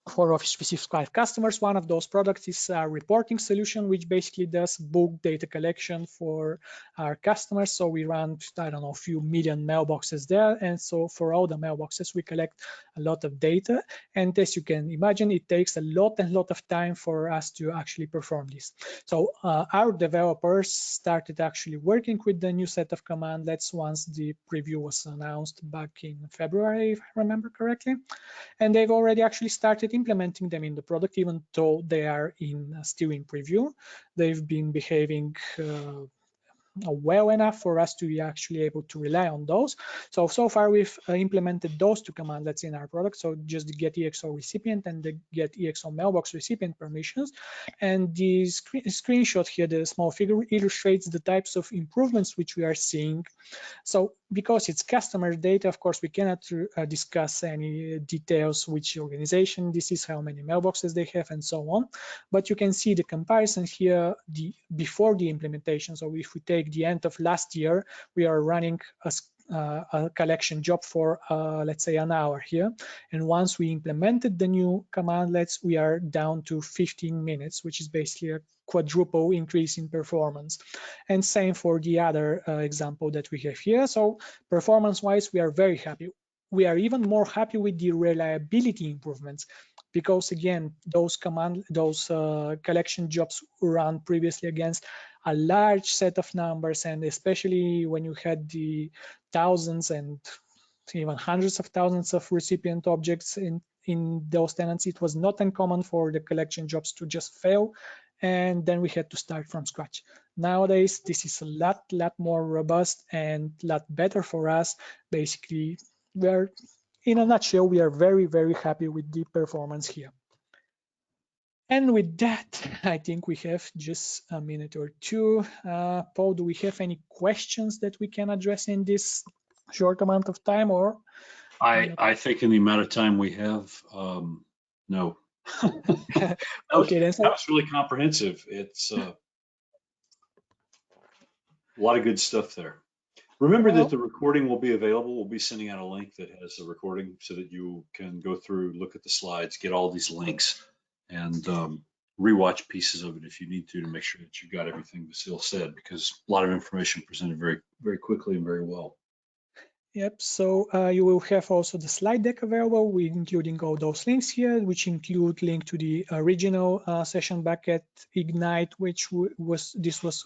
for Office 365 customers. One of those products is a reporting solution, which basically does bulk data collection for our customers. So we run, I don't know, a few million mailboxes there. And so for all the mailboxes, we collect a lot of data. And as you can imagine, it takes a lot of time for us to actually perform this. So our developers started actually working with the new set of cmdlets once the preview was announced back in February, if I remember correctly. And they've already actually started implementing them in the product, even though they are still in preview. They've been behaving well enough for us to be actually able to rely on those. So far we've implemented those two cmdlets in our product. So just the get EXO recipient and the get EXO mailbox recipient permissions. And the screenshot here, the small figure, illustrates the types of improvements which we are seeing. So because it's customer data, of course, we cannot discuss any details, which organization this is, how many mailboxes they have, and so on. But you can see the comparison here before the implementation. So if we take the end of last year, we are running a collection job for, let's say, an hour here. And once we implemented the new cmdlets, we are down to 15 minutes, which is basically a quadruple increase in performance. And same for the other example that we have here. So performance-wise, we are very happy. We are even more happy with the reliability improvements, because again, those collection jobs run previously against a large set of numbers, and especially when you had the thousands and even hundreds of thousands of recipient objects in those tenants, it was not uncommon for the collection jobs to just fail and then we had to start from scratch. Nowadays, this is a lot more robust and a lot better for us. Basically, in a nutshell, we are very happy with the performance here. And with that, I think we have just a minute or two. Paul, do we have any questions that we can address in this short amount of time, or? I think in the amount of time we have, no. Okay, then. That was really comprehensive. It's a lot of good stuff there. Remember that the recording will be available. We'll be sending out a link that has the recording so that you can go through, look at the slides, get all these links, and rewatch pieces of it if you need to make sure that you got everything Vasil said, because a lot of information presented very quickly and very well. Yep, so you will have also the slide deck available, including all those links here, which include link to the original session back at Ignite, which was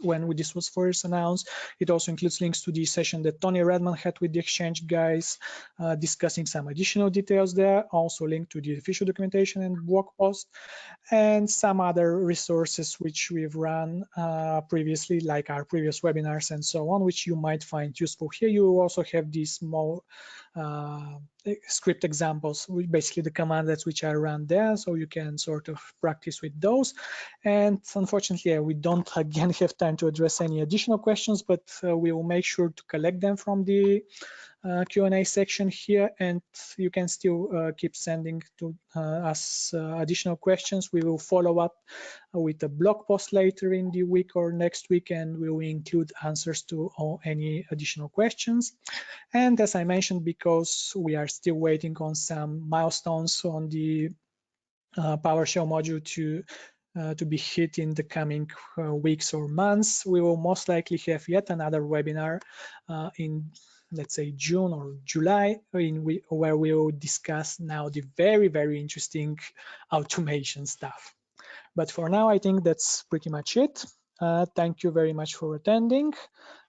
when this was first announced. It also includes links to the session that Tony Redman had with the Exchange guys, discussing some additional details there. Also link to the official documentation and blog post, and some other resources which we've run previously, like our previous webinars and so on, which you might find useful here. You will also have these small script examples, basically the commandlets which are run there, so you can sort of practice with those. And unfortunately, we don't again have time to address any additional questions, but we will make sure to collect them from the Q&A section here, and you can still keep sending to us additional questions. We will follow up with a blog post later in the week or next week, and we will include answers to any additional questions. And as I mentioned, because we are still waiting on some milestones on the PowerShell module to be hit in the coming weeks or months, we will most likely have yet another webinar in, let's say, June or July, where we will discuss now the very interesting automation stuff. But for now, I think that's pretty much it. Thank you very much for attending.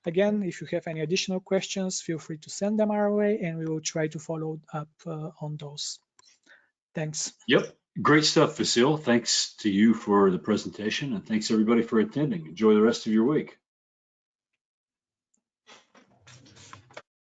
Again, if you have any additional questions, feel free to send them our way, and we will try to follow up on those. Thanks. Yep, great stuff, Vasil. Thanks to you for the presentation, and thanks everybody for attending. Enjoy the rest of your week.